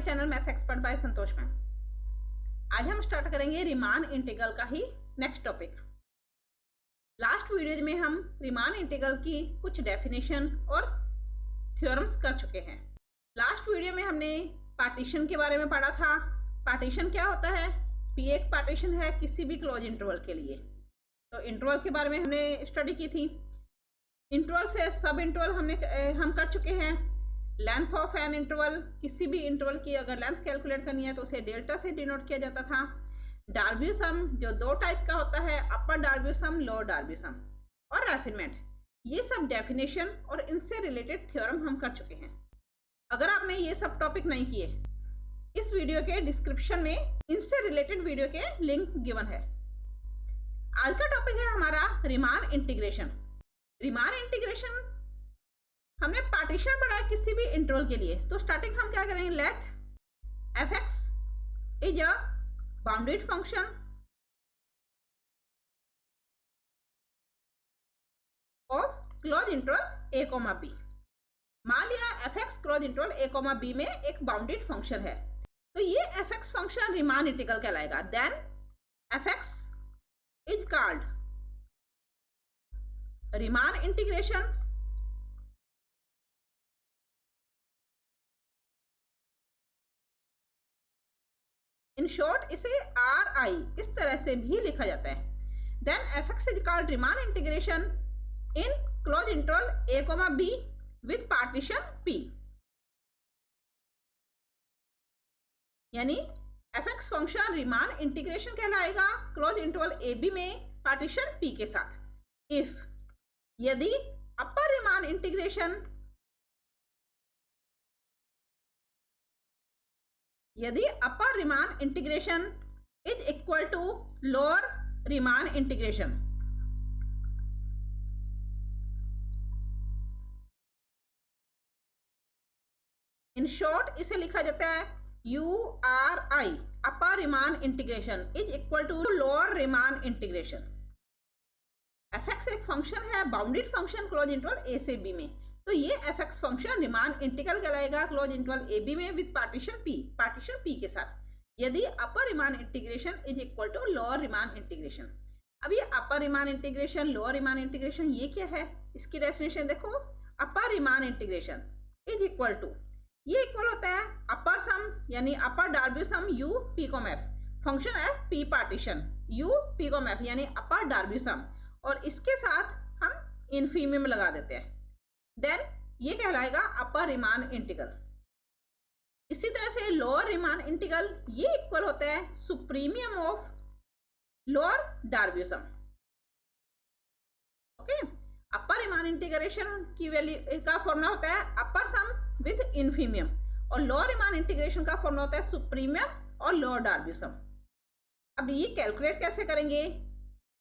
Channel math expert bye संतोष ma'am. आज हम start करेंगे रीमान इंटीग्रल का ही नेक्स्ट टॉपिक। लास्ट वीडियो में हम रीमान इंटीग्रल की कुछ डेफिनेशन और थ्योरम्स कर चुके हैं। लास्ट वीडियो में हमने पार्टीशन के बारे में पढ़ा था। पार्टीशन क्या होता है? पी एक पार्टीशन है किसी भी क्लोज इंटरवल के लिए। तो इंटरवल के बारे में हमने स्टडी की थी। इंटरवल से सब इंटरवल हम कर चुके हैं। लेंथ ऑफ एन इंटरवल, किसी भी इंटरवल की अगर लेंथ कैलकुलेट करनी है तो उसे डेल्टा से डिनोट किया जाता था। डार्बी सम जो दो टाइप का होता है, upper Darboux sum, lower Darboux sum, और रैफिनमेंट। ये सब डेफिनेशन और इनसे रिलेटेड थ्योरम हम कर चुके हैं। अगर आपने ये सब टॉपिक नहीं किए, इस वीडियो के डिस्क्रिप्शन में इनसे रिलेटेड वीडियो के लिंक गिवन है। आज का टॉपिक है हमारा रीमान इंटीग्रेशन। रीमान इंटीग्रेशन हमने पार्टीशन पढ़ा है किसी भी इंटरवल के लिए। तो स्टार्टिंग हम क्या करेंगे? Let f x is a bounded function of close interval a comma b. मान लिया f x close interval a comma b में एक बाउंडेड फंक्शन है, तो ये f x function Riemann integral कहलाएगा। Then f x is called Riemann integration. In short इसे R I इस तरह से भी लिखा जाता है। Then f x is called Riemann integration in close interval a comma B with partition p. यानी f x function Riemann integration कहलाएगा क्लोज इंटरवल ए बी में पार्टीशन पी के साथ। इफ यदि upper Riemann integration is equal to lower Riemann integration. In short इसे लिखा जाता है U R I, upper Riemann integration is equal to lower Riemann integration. F x एक function है, bounded function close interval a से b में, तो ये f x function Riemann integral कहलाएगा क्लोज इंटरवल ए बी में विद पार्टीशन पी के साथ, यदि upper Riemann integration is equal to lower Riemann integration. अब ये upper Riemann integration, lower Riemann integration, ये क्या है? इसकी डेफिनेशन देखो। Upper Riemann integration is equal to, ये इक्वल होता है अपर सम यानी upper Darboux sum U P comma f, function f P partition U P comma f यानी अपर डार्बी सम, और इसके साथ हम इनफीमियम लगा देते हैं। देन ये कहलाएगा अपर रीमान इंटीग्रल। इसी तरह से लोअर रीमान इंटीग्रल ये इक्वल होता है supremum of lower Darboux sum. Okay, upper Riemann integration की वैल्यू का फॉर्मूला होता है अपर सम विद इनफीमियम, और लोअर रीमान इंटीग्रेशन का फॉर्मूला होता है सुप्रीमियम और लोअर डार्बी सम। अब ये कैलकुलेट कैसे करेंगे?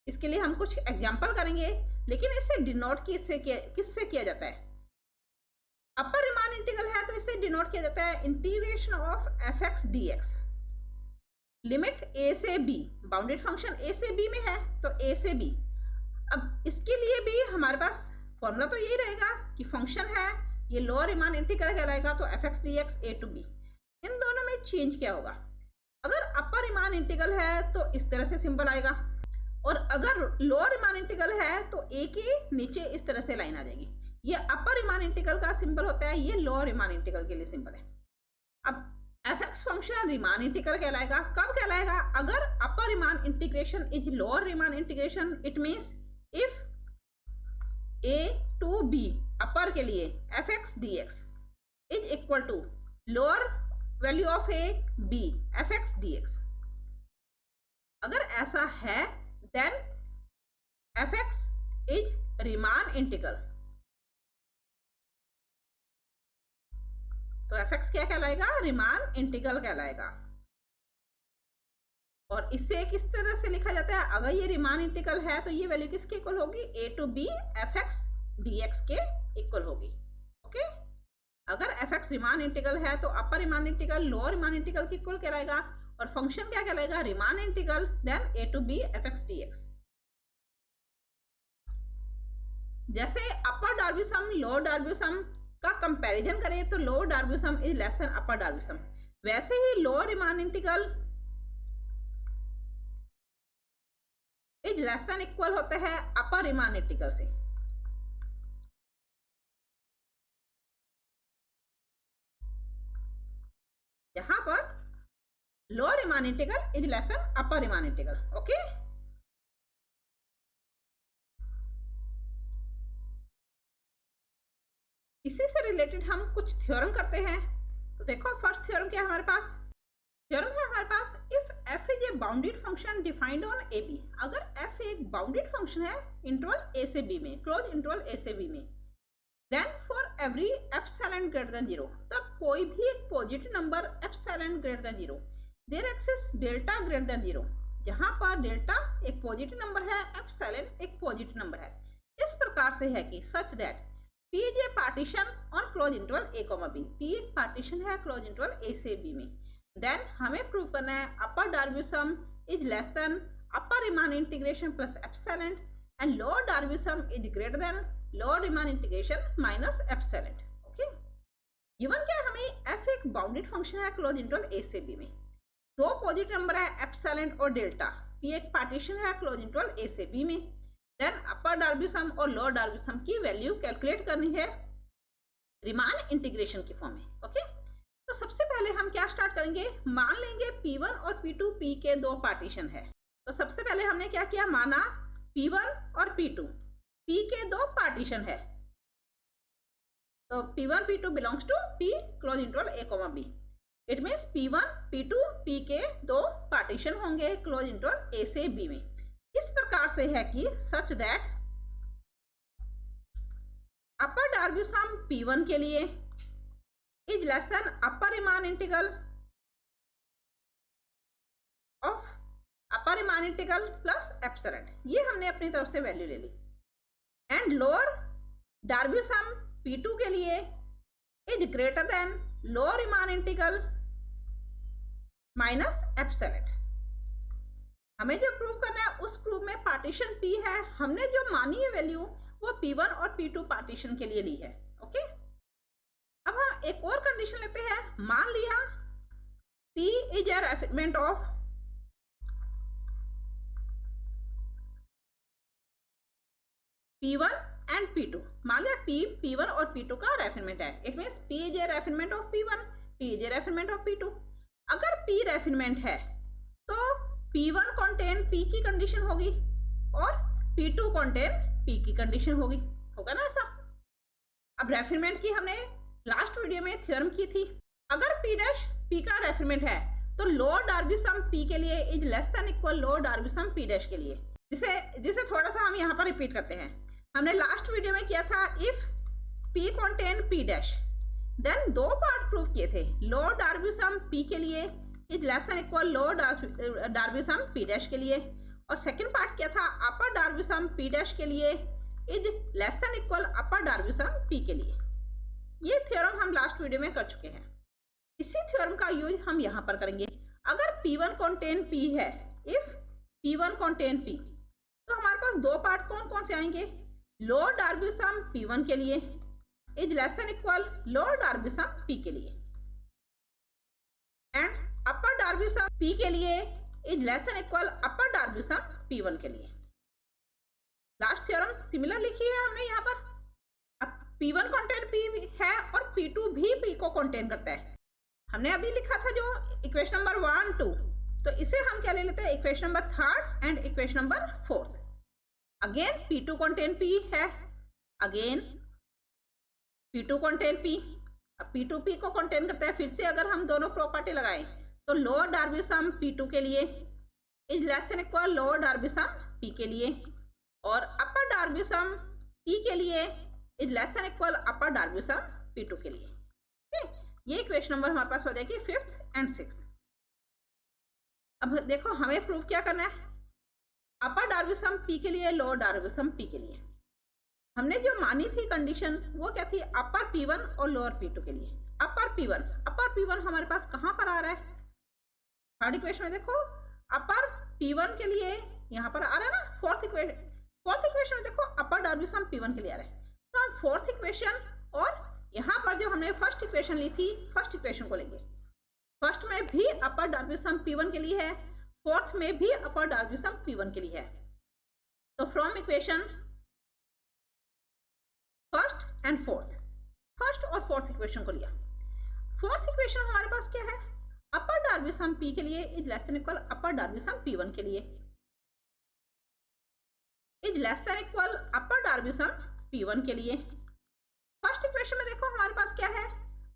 इसके लिए हम कुछ एग्जांपल करेंगे, लेकिन इससे डिनोट किससे किया जाता है? अपर रीमान इंटीग्रल है तो इसे डिनोट किया जाता है integration of f x d x. Limit a से बी, बाउंडेड फंक्शन ए से बी में है तो ए से बी। अब इसके लिए भी हमारे पास फॉर्मूला तो यही रहेगा कि फंक्शन है ये लोअर रीमान इंटीग्रल कहलाएगा, तो f x d x a to b. इन दोनों में चेंज क्या होगा? अगर अपर रीमान इंटीग्रल है तो इस तरह से सिंबल आएगा, और अगर लोअर रीमान इंटीग्रल है तो ए के नीचे इस तरह से लाइन आ जाएगी। ये अपर रीमान इंटीग्रल का सिंबल होता है, ये लोअर रीमान इंटीग्रल के लिए सिंबल है। अब f x function Riemann integral कहलाएगा। कब कहलाएगा? अगर upper Riemann integration is lower Riemann integration, it means if a to b upper के लिए f x d x is equal to lower value of a b f x d x. अगर ऐसा है then f x is Riemann integral. तो f x क्या कहलाएगा? Riemann integral कहलाएगा। और इसे किस तरह से लिखा जाता है? अगर ये रीमान इंटीग्रल है तो ये वैल्यू किसके इक्वल होगी? A to b f x d x के इक्वल होगी। ओके, अगर एफ एक्स रीमान इंटीग्रल है तो upper Riemann integral lower Riemann integral के इक्वल कहलाएगा, और फंक्शन क्या कहलाएगा? Riemann integral then a to b f x d x. जैसे upper Darboux sum lower Darboux sum का कंपैरिजन करें तो lower Darboux sum is less than upper Darboux sum. वैसे ही lower Riemann integral is less than equal होता है अपर Riemann integral से। यहां पर lower Riemann integral is less than upper Riemann integral. Okay, इसी से रिलेटेड हम कुछ थ्योरम करते हैं। तो देखो फर्स्ट थ्योरम क्या है हमारे पास, थ्योरम है हमारे पास if f is a bounded function defined on a b. अगर f एक बाउंडेड फंक्शन है इंटरवल a से b में, क्लोज इंटरवल a से b में, then for every epsilon greater than 0, तब कोई भी एक positive number epsilon greater than 0 there exist delta greater than 0, जहां पर डेल्टा एक पॉजिटिव नंबर है, एप्सिलॉन एक पॉजिटिव नंबर है। इस प्रकार से है कि such that P is a partition on close interval a, b। P एक पार्टीशन है क्लोज इंटरवल a से b में। देन हमें प्रूव करना है upper Darboux sum is less than upper Riemann integration plus epsilon and lower Darboux sum is greater than lower Riemann integration minus epsilon. Okay, given क्या है हमें f एक bounded function है close interval a से b में, दो positive number है epsilon और डेल्टा। P एक पार्टीशन है क्लोज इंटरवल a से b में। देन अपर डार्बी सम और लोअर डार्बी सम की वैल्यू कैलकुलेट करनी है रीमान इंटीग्रेशन की फॉर्म में। ओके, तो सबसे पहले हम क्या स्टार्ट करेंगे, मान लेंगे P1 और P2 P के दो पार्टीशन है। तो सबसे पहले हमने क्या किया, माना P1 और P2 P के दो पार्टीशन है। तो P1 P2 belongs to P close interval a, b। It means P1 P2 P के दो पार्टीशन होंगे क्लोज इंटरवल a से b में। इस प्रकार से है कि such that upper Darboux sum P1 के लिए is less than upper Riemann integral of upper Riemann integral plus epsilon. ये हमने अपनी तरफ से वैल्यू ले ली। And lower Darboux sum P2 के लिए is greater than lower Riemann integral minus epsilon. हमें जो प्रूव करना है उस प्रूफ में पार्टीशन P है, हमने जो मानी है वैल्यू वो P1 और P2 पार्टीशन के लिए ली है। ओके, अब हम एक और कंडीशन लेते हैं। मान लिया P is a refinement of P1 and P2। मान लिया P1 और P2 का रेफिनेमेंट है। It means P is a refinement of P1, P is a refinement of P2। अगर P रेफिनेमेंट है तो P1 कंटेन P की कंडीशन होगी और P2 कंटेन P की कंडीशन होगी, होगा ना ऐसा। अब रेफिनेमेंट की हमने लास्ट वीडियो में थ्योरम की थी। अगर P डैश P का रेफिनेमेंट है तो लोअर डार्बी सम P के लिए is less than equal lower Darboux sum P dash के लिए। जिसे थोड़ा सा हम यहाँ पर रिपीट करते हैं। हमने लास्ट वीडियो में किया था if P contain P dash, then दो पार्ट प्रूव किए थे। लोअर डार्बी सम P के लिए is less than equal lower Darboux sum P dash के लिए, और सेकंड पार्ट क्या था, upper Darboux sum P dash के लिए is less than equal upper Darboux sum P के लिए। ये थ्योरम हम लास्ट वीडियो में कर चुके हैं। इसी थ्योरम का यूज हम यहाँ पर करेंगे। अगर P1 कंटेन P है, इफ P1 कंटेन P, तो हमारे पास दो पार्ट कौन कौन से आएंगे, लोअर डार्बी सम P1 के लिए is less than equal lower Darboux sum P के लिए, and upper Darboux sum P के लिए is less than equal upper Darboux sum P1 के लिए। लास्ट थ्योरम सिमिलर लिखी है हमने यहाँ पर। अब P1 कंटेन P है और P2 भी P को कंटेन करता है। हमने अभी लिखा था जो इक्वेशन नंबर 1, 2, तो इसे हम क्या ले लेते हैं, equation number 3 and equation number 4। Again P2 contain P है, अगेन P2 कंटेन P। अब P2 P को कंटेन करता है। फिर से अगर हम दोनों प्रॉपर्टी लगाएं तो लोअर डार्बी सम P2 के लिए is less than equal lower Darboux sum P के लिए, और अपर डार्बी सम P के लिए is less than equal upper Darboux sum P2 के लिए। ठीक, ये इक्वेशन नंबर हमारे पास हो जाएगी 5th एंड 6th। अब देखो हमें प्रूव क्या करना है, अपर डार्बी सम P के लिए, लोअर डार्बी सम P के लिए। हमने जो मानी थी कंडीशन वो क्या थी, अपर P1 और लोअर P2 के लिए। अपर P1 हमारे पास कहाँ पर आ रहा है, थर्ड इक्वेशन में देखो, अपर P1 के लिए यहाँ पर आ रहा है ना। फोर्थ इक्वेशन में देखो अपर डार्बी सम P1 के लिए आ रहा है। तो हम फोर्थ इक्वेशन और यहाँ पर जो हमने फर्स्ट इक्वेशन ली थी, फर्स्ट इक्वेशन को लेंगे। फर्स्ट में भी अपर डार्बी सम P1 के लिए है, फोर्थ में भी अपर डार्बी सम P1 के लिए है। तो from equation first and fourth, first और फोर्थ इक्वेशन को लिया। फोर्थ इक्वेशन हमारे पास क्या है, अपर डार्बी सम P के लिए is less than equal upper Darboux sum P1 के लिए, is less than equal upper Darboux sum P1 के लिए। फर्स्ट इक्वेशन में देखो हमारे पास क्या है,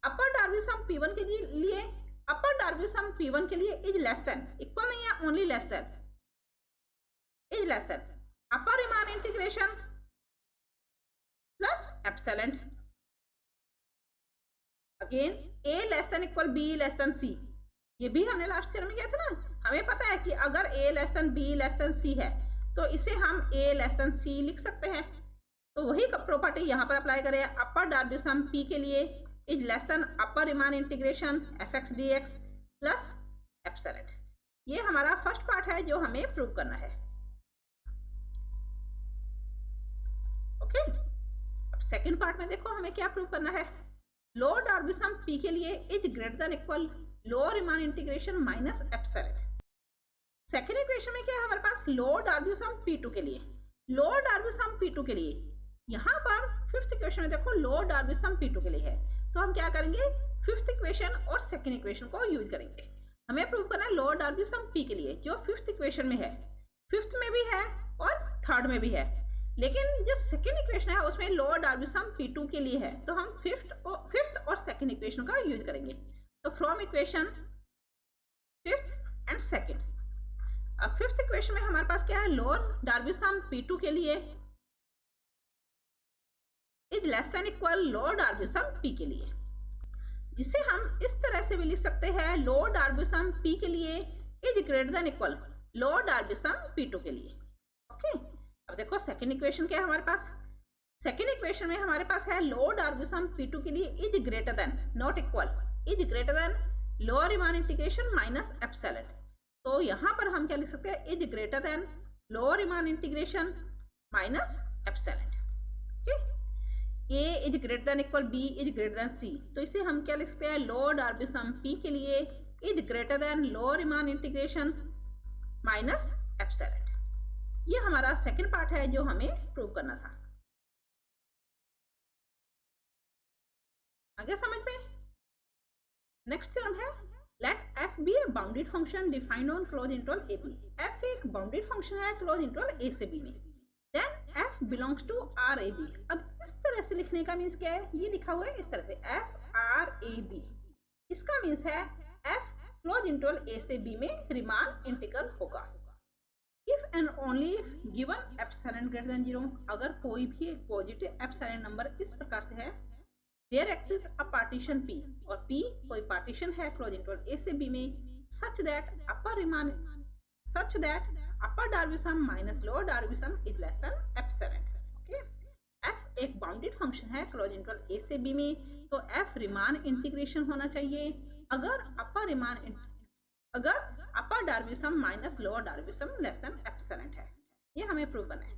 अपर डार्बी सम P1 के लिए अपर डार्बी सम P1 के लिए इज लेस देन, इक्वल नहीं है, only less than, is less than upper Riemann integration plus epsilon. Again A less than equal B less than C, ये भी हमने last theorem में किया था ना। हमें पता है कि अगर A less than B less than C है तो इसे हम A लेस देन C लिख सकते हैं। तो वही प्रॉपर्टी यहाँ पर अप्लाई करें, अपर डार्बी सम P के लिए is less than upper Riemann integration fx dx plus epsilon. ये हमारा फर्स्ट पार्ट है जो हमें प्रूव करना है। ओके, अब सेकंड पार्ट में देखो हमें क्या प्रूव करना है। लोअर डार्बी सम P के लिए is greater than equal lower Riemann integration minus epsilon. Second equation में क्या है हमारे पास, लोअर डार्बी सम P2 के लिए, लोअर डार्बी सम P2 के लिए, यहाँ पर फिफ्थ इक्वेशन में देखो लोअर डार्बी सम P2 के लिए है, तो हम क्या करेंगे, फिफ्थ इक्वेशन और सेकंड इक्वेशन को यूज करेंगे। हमें प्रूव करना है लोअर डार्बी सम P के लिए जो फिफ्थ इक्वेशन में है, फिफ्थ में भी है और थर्ड में भी है, लेकिन जो सेकंड इक्वेशन है उसमें लोअर डार्बी सम P2 के लिए है, तो हम फिफ्थ और सेकंड इक्वेशन का यूज करेंगे। तो from equation fifth and second, अब फिफ्थ इक्वेशन में हमारे पास क्या है, लोअर डार्बी सम P2 के लिए is less than equal lower Darboux sum P के लिए, जिसे हम इस तरह से भी लिख सकते हैं, लोअर डार्बी सम P के लिए is greater than equal lower Darboux sum P2 के लिए। ओके, अब देखो सेकंड इक्वेशन क्या है हमारे पास, सेकंड इक्वेशन में हमारे पास है लोअर डार्बी सम P2 के लिए is greater then, not equal, is greater than lower Riemann integration minus epsilon. तो यहाँ पर हम क्या लिख सकते हैं, is greater than lower Riemann integration minus epsilon. Okay, A is greater than equal B is greater then C, तो इसे हम क्या लिख सकते हैं, लोअर डार्बी सम P के लिए is greater than lower Riemann integration minus epsilon. ये हमारा सेकंड पार्ट है जो हमें प्रूव करना था। आगे समझ में। नेक्स्ट थ्योरम है, let f be a bounded function defined on close interval a b। f एक बाउंडेड फंक्शन है क्लोज इंटरवल a से b में, then f belongs to r a b। अब इस तरह से लिखने का मीन्स क्या है, ये लिखा हुआ है इस तरह से f r a b, इसका मीन्स है f क्लोज इंटरवल a से b में रीमान इंटीग्रल होगा। If and only if given epsilon greater than 0, अगर कोई भी एक पॉजिटिव एप्सिलॉन नंबर इस प्रकार से है, there exist a partition P, और P कोई पार्टीशन है क्लोज इंटरवल A से B में, such that upper Darboux sum minus lower Darboux sum is less than epsilon. Okay, f एक बाउंडेड फंक्शन है क्लोज इंटरवल A से B में, तो f रीमान इंटीग्रेशन होना चाहिए अगर upper Darboux sum minus lower Darboux sum less than epsilon है। ये हमें प्रूव करना है।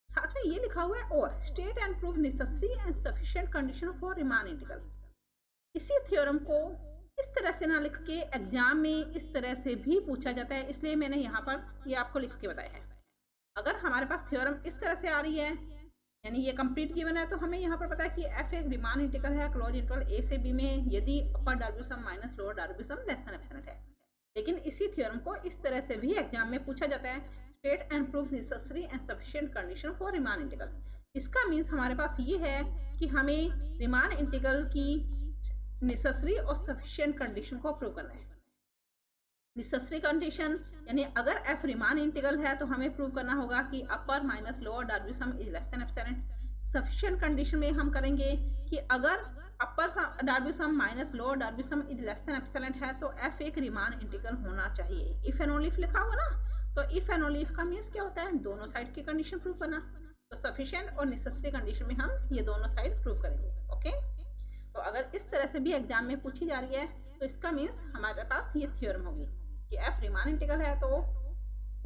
साथ में ये लिखा हुआ है, और state and prove necessary and sufficient condition for Riemann integral. इसी थ्योरम को इस तरह से ना लिख के एग्जाम में इस तरह से भी पूछा जाता है, इसलिए मैंने यहाँ पर ये आपको लिख के बताया है। अगर हमारे पास थ्योरम इस तरह से आ रही है, यानी ये कंप्लीट गिवन है, तो हमें यहाँ पर पता है कि f एक रीमान इंटीग्रल है क्लोज इंटरवल A से B में यदि अपर Darboux sum minus lower Darboux sum less than epsilon है। लेकिन इसी थ्योरम को इस तरह से भी एग्जाम में पूछा जाता है, state and proof necessary and sufficient condition for Riemann integral. इसका मीन्स हमारे पास ये है कि हमें रीमान इंटीग्रल की नेसेसरी और सफिशिएंट कंडीशन को प्रूव करना है। नेसेसरी कंडीशन यानी अगर f रीमान इंटीग्रल है तो हमें प्रूव करना होगा कि upper minus lower Darboux sum is less than epsilon. Sufficient condition में हम करेंगे कि अगर upper Darboux sum minus lower Darboux sum is less than epsilon है तो f एक रीमान इंटीग्रल होना चाहिए। इफ एंड ओनली इफ लिखा हुआ ना, तो इफ एंड ओनली इफ का मीन्स क्या होता है, दोनों साइड की कंडीशन प्रूव करना। तो सफिशिएंट और नेसेसरी कंडीशन में हम ये दोनों साइड प्रूव करेंगे। ओके, तो अगर इस तरह से भी एग्जाम में पूछी जा रही है तो इसका मीन्स हमारे पास ये थ्योरम होगी कि f रीमान इंटीग्रल है तो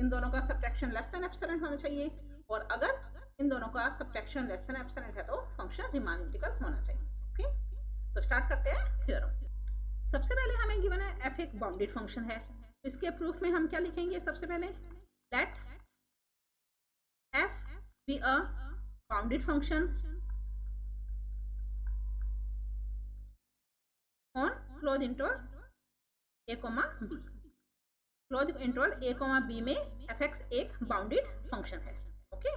इन दोनों का सब्ट्रैक्शन लेस देन एप्सिलॉन होना चाहिए, और अगर इन दोनों का सब्ट्रैक्शन लेस देन एप्सिलॉन है तो फंक्शन रीमान इंटीग्रल होना चाहिए। ओके, तो स्टार्ट करते हैं थ्योरम। सबसे पहले हमें गिवन है f एक बाउंडेड फंक्शन है, तो इसके प्रूफ में हम क्या लिखेंगे? सबसे पहले let f be a bounded function on close interval a comma b। Close interval a comma b में fx एक बाउंडेड फंक्शन है। ओके,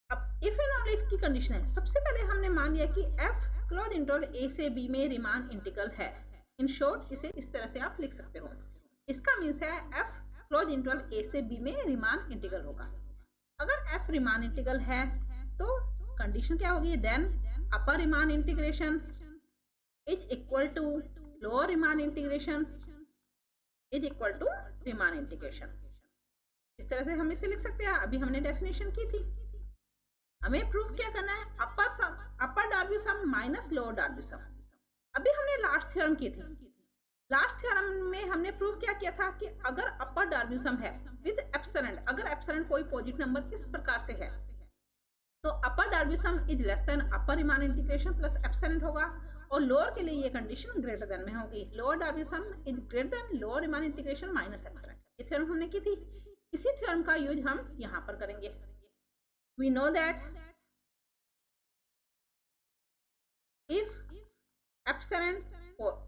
अब इफ एंड ऑनली इफ की कंडीशन है। सबसे पहले हमने मान लिया कि f क्लोज इंटरवल a से b में रीमान इंटीग्रल है। इन शॉर्ट इसे इस तरह से आप लिख सकते हो। इसका मीन्स है f क्लोज इंटरवल a से b में रीमान इंटीग्रल होगा। अगर f रीमान इंटीग्रल है तो कंडीशन क्या होगी? Then upper Riemann integration is equal to lower Riemann integration is equal to Riemann integration. इस तरह से हम इसे लिख सकते हैं। अभी हमने डेफिनेशन की थी। हमें प्रूफ क्या करना है? Upper Darboux sum minus lower Darboux सम। अभी हमने लास्ट थ्योरम की थी। लास्ट थ्योरम में हमने प्रूफ क्या किया था कि अगर अपर डार्बी सम है विद एप्सिलॉन, अगर एप्सिलॉन कोई पॉजिटिव नंबर इस प्रकार से है तो upper Darboux sum is less than upper Riemann integration plus epsilon होगा, और लोअर के लिए ये कंडीशन ग्रेटर देन में होगी। Lower Darboux sum is greater than lower Riemann integration minus epsilon. ये थ्योरम हमने की थी। इसी थ्योरम का यूज हम यहाँ पर करेंगे। We know that if epsilon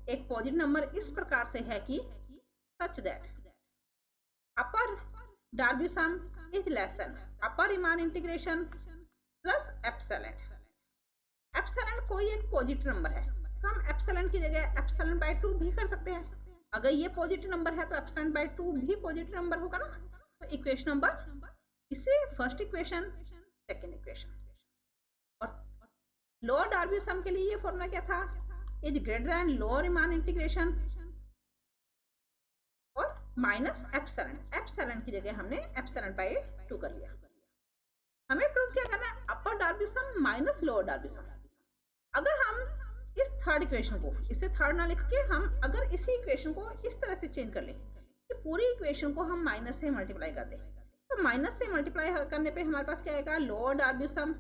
एक पॉजिटिव नंबर इस प्रकार से है कि such that upper Darboux sum is less than upper Riemann integration plus epsilon. Epsilon कोई एक पॉजिटिव नंबर है तो हम एप्सिलॉन की जगह एप्सिलॉन बाय 2 भी कर सकते हैं। अगर ये पॉजिटिव नंबर है तो एप्सिलॉन बाय 2 भी पॉजिटिव नंबर होगा ना। तो इक्वेशन नंबर, इसे फर्स्ट इक्वेशन, सेकंड इक्वेशन। और लोअर डार्बी सम के लिए ये फॉर्मूला क्या था? Is greater than lower Riemann integration और माइनस एप्सिलॉन। एप्सिलॉन की जगह हमने एप्सिलॉन बाय 2 कर लिया। हमें प्रूव क्या करना है? Upper Darboux sum minus lower Darboux सम। अगर हम इस थर्ड इक्वेशन को, इसे थर्ड ना लिख के हम अगर इसी इक्वेशन को इस तरह से चेंज कर ले कि पूरी इक्वेशन को हम माइनस से मल्टीप्लाई कर दें, तो माइनस से मल्टीप्लाई करने पे हमारे पास क्या आएगा? लोअर डार्बी सम।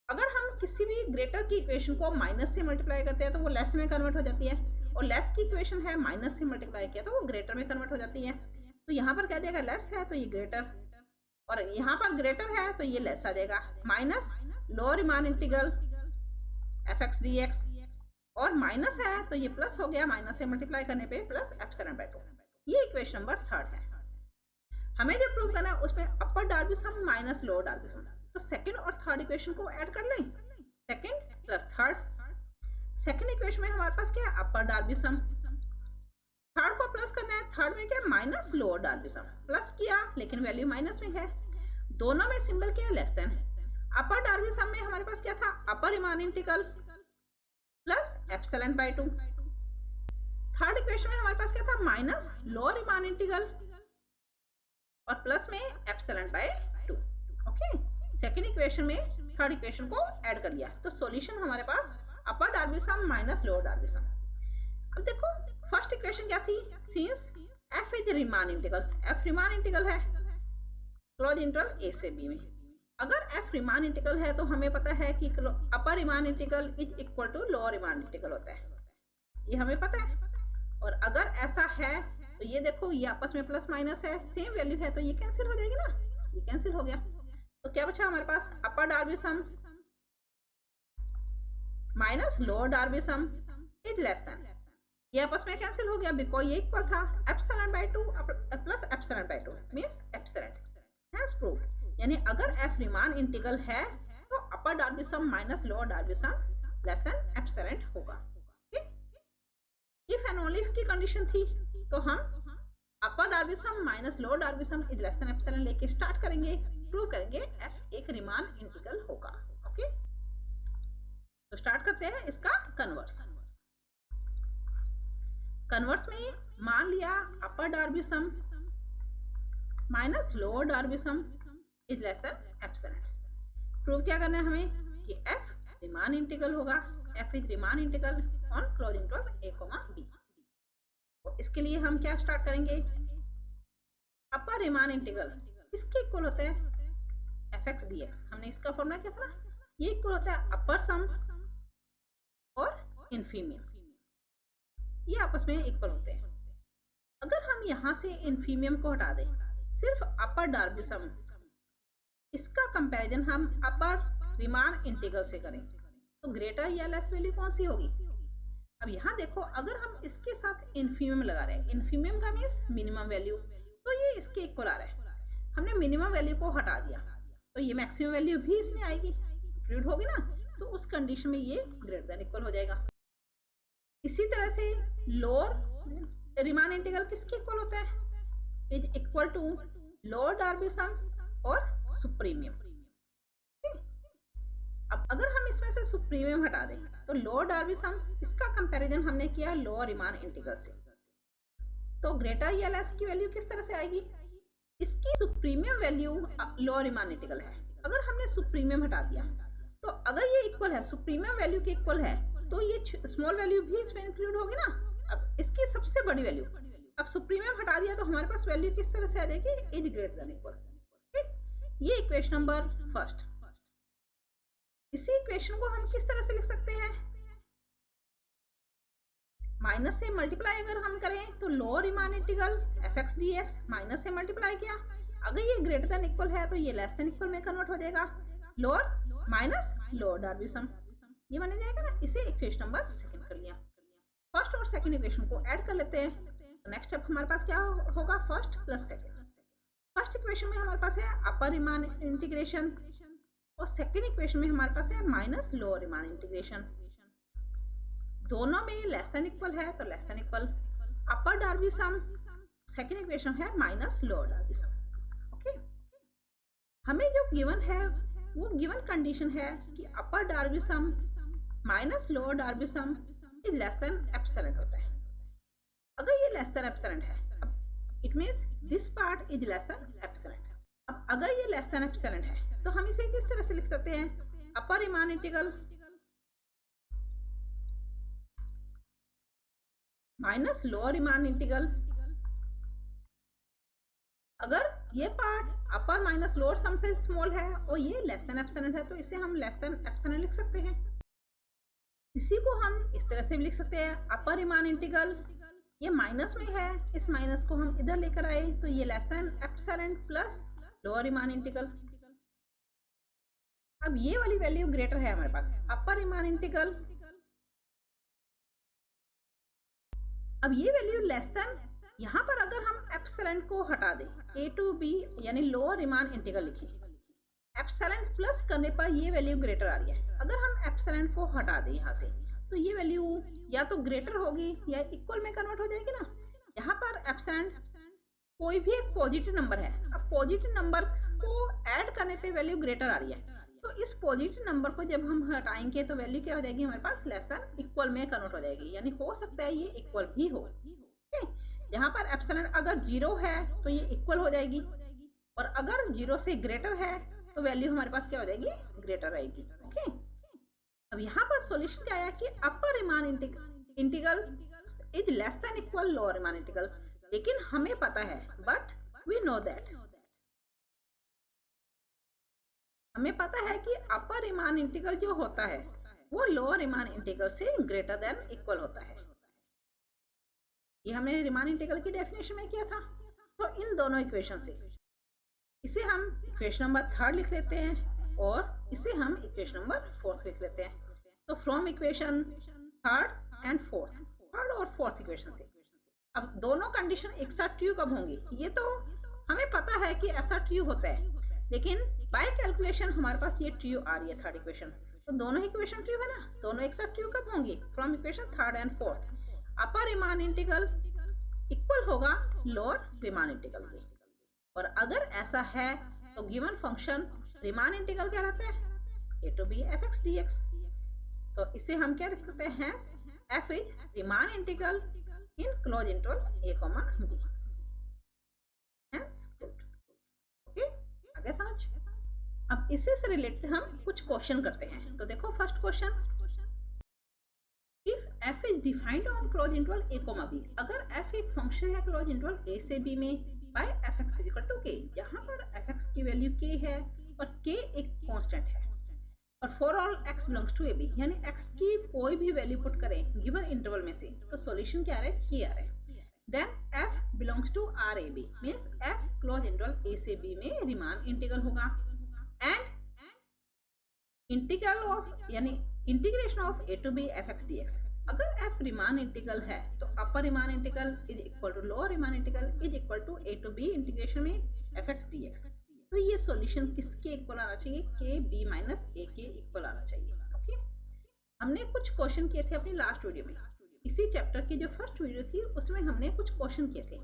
अगर हम किसी भी ग्रेटर की इक्वेशन को माइनस से मल्टीप्लाई करते हैं तो वो लेस में कन्वर्ट हो जाती है, और लेस की इक्वेशन है माइनस से मल्टीप्लाई किया तो वो ग्रेटर में कन्वर्ट हो जाती है। तो यहाँ पर क्या देगा? लेस है तो ये ग्रेटर, और यहाँ पर ग्रेटर है तो ये लेस आ जाएगा। Minus lower Riemann integral fx dx, और माइनस है तो ये प्लस हो गया, माइनस से मल्टीप्लाई करने पे प्लस एप्सिलॉन बाय 2। ये इक्वेशन नंबर थर्ड है। हमें जो प्रूव करना है उसमें अपर Darboux sum minus lower Darboux sum. तो सेकंड और थर्ड इक्वेशन को ऐड कर लें, second plus third. Second equation में हमारे पास क्या है? अपर डार्बी सम। थर्ड को प्लस करना है, थर्ड में क्या? माइनस लोअर डार्बी सम। प्लस किया लेकिन वैल्यू माइनस में है, दोनों में सिंबल क्या है? Less than. Upper Darboux sum में हमारे पास क्या था? Upper Riemann integral plus epsilon by 2। Third equation में हमारे पास क्या था? माइनस लोअर रीमान इंटीग्रल और प्लस में एप्सिलॉन बाय 2। ओके, सेकंड इक्वेशन में थर्ड इक्वेशन को ऐड कर लिया तो सॉल्यूशन हमारे पास upper Darboux sum minus lower Darboux sum. अब देखो फर्स्ट इक्वेशन क्या थी? Since f is Riemann integral, f Riemann integral है क्लोज इंटरवल a से b में। अगर f रीमान इंटीग्रल है तो हमें पता है कि upper Riemann integral is equal to lower Riemann integral होता है, ये हमें पता है। और अगर ऐसा है तो ये देखो ये आपस में प्लस माइनस है, सेम वैल्यू है तो ये कैंसिल हो जाएगी ना, ये कैंसिल हो गया। तो क्या बचा हमारे पास? Upper Darboux sum minus lower Darboux sum is less than, ये आपस में कैंसिल हो गया बिकॉज ये इक्वल था epsilon by 2 plus epsilon by 2 means epsilon has proved. यानी अगर f रीमान इंटीग्रल है तो upper Darboux sum minus lower Darboux sum less than epsilon होगा। इफ एंड ओनली इफ की कंडीशन थी तो हम upper Darboux sum minus lower Darboux sum is less than epsilon लेके स्टार्ट करेंगे, प्रूव करेंगे f एक रीमान इंटीग्रल होगा। ओके, तो स्टार्ट करते हैं इसका कन्वर्स। कन्वर्स में मान लिया upper Darboux sum minus lower Darboux sum is less than epsilon. Prove क्या करना है हमें कि f रीमान इंटीग्रल होगा, f is Riemann integral on close interval a, b। तो इसके लिए हम क्या स्टार्ट करेंगे? अपर रीमान इंटीग्रल इसके इक्वल होता है fx dx। हमने इसका फॉर्मूला क्या था? ये इक्वल होता है अपर सम और इन्फीमियम। ये आपस में इक्वल होते हैं। अगर हम यहाँ से इन्फीमियम को हटा दें, सिर्फ अपर डार्बी सम, इसका कंपैरिजन हम अपर रीमान इंटीग्रल से करें तो ग्रेटर या लेस वैल्यू कौन सी होगी? अब यहाँ देखो, अगर हम इसके साथ इन्फीमियम लगा रहे हैं, इन्फीमियम का मीन्स मिनिमम वैल्यू, तो ये इसके इक्वल आ रहा है। हमने मिनिमम वैल्यू को हटा दिया तो ये मैक्सिमम वैल्यू भी इसमें आएगी, इंक्लूड होगी ना, तो उस कंडीशन में ये ग्रेटर देन इक्वल हो जाएगा। इसी तरह से लोअर रीमान इंटीग्रल किसके इक्वल होता है? Is equal to lower Darboux sum और सुप्रीमियम। अब अगर हम इसमें से सुप्रीमियम हटा दें तो लोअर डार्बी सम, इसका कंपैरिजन हमने किया लोअर रीमान इंटीग्रल से, तो ग्रेटर या लेस की वैल्यू किस तरह से आएगी? इसकी सुप्रीमियम वैल्यू लोअर रीमान इंटीग्रल है, अगर हमने सुप्रीमियम हटा दिया तो अगर ये इक्वल है, सुप्रीमियम वैल्यू के इक्वल है, तो ये स्मॉल वैल्यू भी इसमें इंक्लूड होगी ना। अब इसकी सबसे बड़ी वैल्यू, अब सुप्रीमियम हटा दिया तो हमारे पास वैल्यू किस तरह से आ जाएगी? Is greater than equal. ये इक्वेशन नंबर फर्स्ट। इसी इक्वेशन को हम किस तरह से लिख सकते हैं? माइनस से मल्टीप्लाई अगर हम करें तो lower Riemann integral f x d x, minus से मल्टीप्लाई किया, अगर ये ग्रेटर देन इक्वल है तो ये लेस देन इक्वल में कन्वर्ट हो जाएगा, लोअर माइनस लोअर डार्बी सम, ये बन जाएगा ना। इसे इक्वेशन नंबर सेकंड कर लिया। फर्स्ट और सेकंड इक्वेशन को ऐड कर लेते हैं, तो नेक्स्ट स्टेप हमारे पास क्या होगा? First plus second. First equation में हमारे पास है अपर रीमान इंटीग्रेशन और सेकंड इक्वेशन में हमारे पास है माइनस लोअर रीमान इंटीग्रेशन। दोनों में लेस देन इक्वल है तो less than equal. Upper Darboux sum, second equation है minus lower Darboux sum. Okay, हमें जो गिवन है वो गिवन कंडीशन है कि upper Darboux sum minus lower Darboux sum is less than epsilon होता है। अगर ये लेस देन एप्सिलॉन है, it means this part is less than epsilon. अब अगर ये लेस देन एप्सिलॉन है तो हम इसे किस तरह से लिख सकते हैं? Upper Riemann integral minus lower Riemann integral. अगर ये part upper minus lower sum से स्मॉल है और ये लेस देन एप्सिलॉन है तो इसे हम लेस देन एप्सिलॉन लिख सकते हैं। इसी को हम इस तरह से भी लिख सकते हैं, अपर रीमान इंटीग्रल, ये माइनस में है, इस माइनस को हम इधर लेकर आए तो ये less than epsilon plus lower Riemann integral. अब ये वाली वैल्यू ग्रेटर है हमारे पास, अपर रीमान इंटीग्रल। अब ये वैल्यू लेस देन, यहाँ पर अगर हम एप्सिलॉन को हटा दें, ए टू बी यानी लोअर रीमान इंटीग्रल लिखें, एप्सिलॉन प्लस करने पर ये वैल्यू ग्रेटर आ रही है। अगर हम एप्सिलॉन को हटा दें यहाँ से तो ये वैल्यू या तो ग्रेटर होगी या इक्वल में कन्वर्ट हो जाएगी ना। यहाँ पर एप्सिलॉन कोई भी एक पॉजिटिव नंबर है, अब पॉजिटिव नंबर को ऐड करने पे वैल्यू ग्रेटर आ रही है, तो इस पॉजिटिव नंबर को जब हम हटाएंगे तो वैल्यू क्या हो जाएगी हमारे पास? लेस देन इक्वल में कन्वर्ट हो जाएगी, यानी हो सकता है ये इक्वल भी हो। यहाँ पर एप्सिलॉन अगर 0 है तो ये इक्वल हो जाएगी, और अगर 0 से ग्रेटर है तो वैल्यू हमारे पास क्या हो जाएगी? ग्रेटर रहेगी। ओके, अब यहाँ पर सॉल्यूशन क्या आया कि upper Riemann integral is less than equal lower Riemann integral, लेकिन हमें पता है, बट वी नो दैट, हमें पता है कि अपर रीमान इंटीग्रल जो होता है वो लोअर रीमान इंटीग्रल से ग्रेटर देन इक्वल होता है। ये हमने रीमान इंटीग्रल की डेफिनेशन में किया था। तो इन दोनों इक्वेशन से इसे हम इक्वेशन नंबर थर्ड लिख लेते हैं और इसे हम इक्वेशन नंबर फोर्थ लिख लेते हैं। तो from equation third and fourth, third और फोर्थ इक्वेशन से अब दोनों कंडीशन एक साथ ट्रू कब होंगी? ये तो हमें पता है कि ऐसा ट्रू होता है, लेकिन बाय कैलकुलेशन हमारे पास ये ट्रू आ रही है थर्ड इक्वेशन, तो दोनों ही इक्वेशन ट्रू है ना, दोनों एक साथ ट्रू कब होंगी? From equation third and fourth. Upper Riemann integral equal होगा लोअर रीमान इंटीग्रल के, और अगर ऐसा है तो गिवन फंक्शन रीमान इंटीग्रल क्या रहता है? A to b f x d x. तो इसे हम क्या लिख सकते हैं? एफ इज रीमान इंटीग्रल इन close interval a comma b. Okay, आगे समझ। अब इसी से रिलेटेड हम कुछ क्वेश्चन करते हैं। तो देखो first question, if f is defined on close interval a, b, अगर f एक फंक्शन है क्लोज इंटरवल a से b में by fx equal to k, जहां पर fx की वैल्यू k है और k एक कांस्टेंट है, और for all x belongs to a b, यानी x की कोई भी वैल्यू पुट करें गिवन इंटरवल में से तो सॉल्यूशन क्या आ रहा है, k आ रहा है। Then f belongs to R a b means f close interval a से b में रीमान इंटीग्रल होगा। एंड इंटीग्रल ऑफ यानी integration of a to b fx dx, अगर f रीमान इंटीग्रल है तो upper Riemann integral is equal to lower Riemann integral is equal to a to b integration में fx dx। तो ये solution किसके equal आना चाहिए, के बी माइनस ए के इक्वल आना चाहिए। ओके, हमने कुछ क्वेश्चन किए थे अपनी लास्ट वीडियो में, इसी चैप्टर की जो फर्स्ट वीडियो थी उसमें हमने कुछ क्वेश्चन किए थे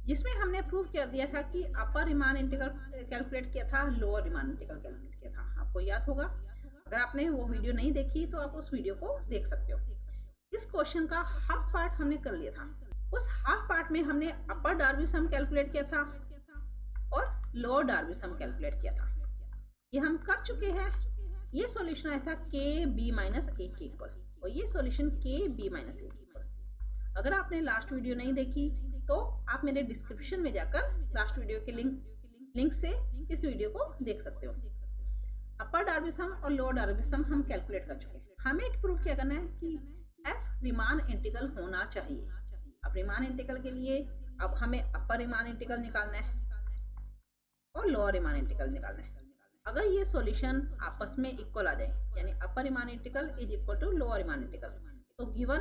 जिसमें हमने प्रूव कर दिया था कि अपर रीमान इंटीग्रल कैलकुलेट किया था, लोअर रीमान इंटीग्रल कैलकुलेट किया था। आपको याद होगा, अगर आपने वो वीडियो नहीं देखी तो आप उस वीडियो को देख सकते हो। इस क्वेश्चन का हाफ पार्ट हमने कर लिया था। उस हाफ पार्ट में हमने अपर डार्बी सम कैलकुलेट किया था और लोअर डार्बी सम कैलकुलेट किया था, ये हम कर चुके हैं। ये सॉल्यूशन आया था के बी माइनस ए के इक्वल और ये सॉल्यूशन के बी माइनस ए के इक्वल। अगर आपने लास्ट वीडियो नहीं देखी तो आप मेरे डिस्क्रिप्शन में जाकर लास्ट वीडियो के लिंक से इस वीडियो को देख सकते हो। अपर डार्बी सम और लोअर डार्बी सम हम कैलकुलेट कर चुके हैं। हमें एक प्रूफ क्या करना है कि f रीमान इंटीग्रल होना चाहिए। अब रीमान इंटीग्रल के लिए अब हमें अपर रीमान इंटीग्रल निकालना है और लोअर रीमान इंटीग्रल निकालना है। अगर ये सॉल्यूशन आपस में इक्वल आ जाए यानी upper Riemann integral is equal to lower Riemann integral, तो गिवन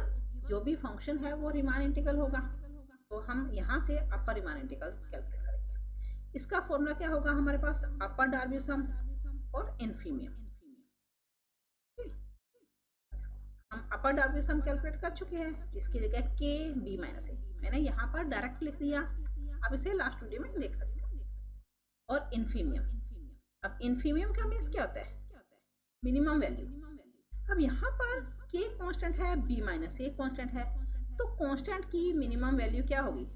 जो भी फंक्शन है वो रीमान इंटीग्रल होगा। तो हम यहाँ से अपर रीमान इंटीग्रल कैलकुलेट करेंगे। इसका फॉर्मूला क्या होगा हमारे पास, अपर डार्बी सम और इन्फीमियम। हम अपर डार्बी सम कैलकुलेट कर चुके हैं, इसकी जगह के बी माइनस ए मैंने यहाँ पर डायरेक्ट लिख दिया, आप इसे लास्ट वीडियो में देख सकते हो। और इन्फीमियम, अब इन्फीमियम का मीन्स क्या होता है, मिनिमम वैल्यू। अब यहाँ पर के कांस्टेंट है, बी माइनस ए कांस्टेंट है, तो कांस्टेंट की मिनिमम वैल्यू क्या होगी,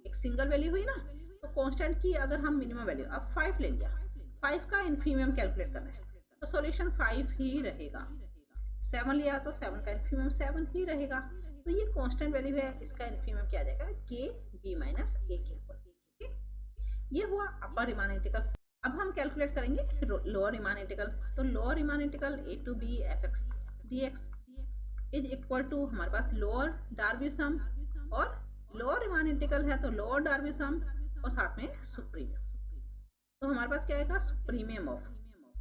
एक सिंगल वैल्यू हुई ना। तो कांस्टेंट की अगर हम मिनिमम वैल्यू अब 5 ले लिया, 5 का इन्फीमियम कैलकुलेट करना है तो सॉल्यूशन 5 ही रहेगा। 7 लिया तो 7 का इन्फीमियम 7 ही रहेगा। तो ये कांस्टेंट वैल्यू है, इसका इन्फीमियम क्या आ जाएगा, के बी माइनस ए के इक्वल। ये हुआ अपर रीमान इंटीग्रल। अब हम कैलकुलेट करेंगे लोअर रीमान इंटीग्रल। तो lower Riemann integral a to b f x d x is equal to हमारे पास लोअर डार्बी सम और लोअर रीमान इंटीग्रल है तो लोअर डार्बी सम और साथ में सुप्रीमियम। तो हमारे पास क्या आएगा, सुप्रीमियम ऑफ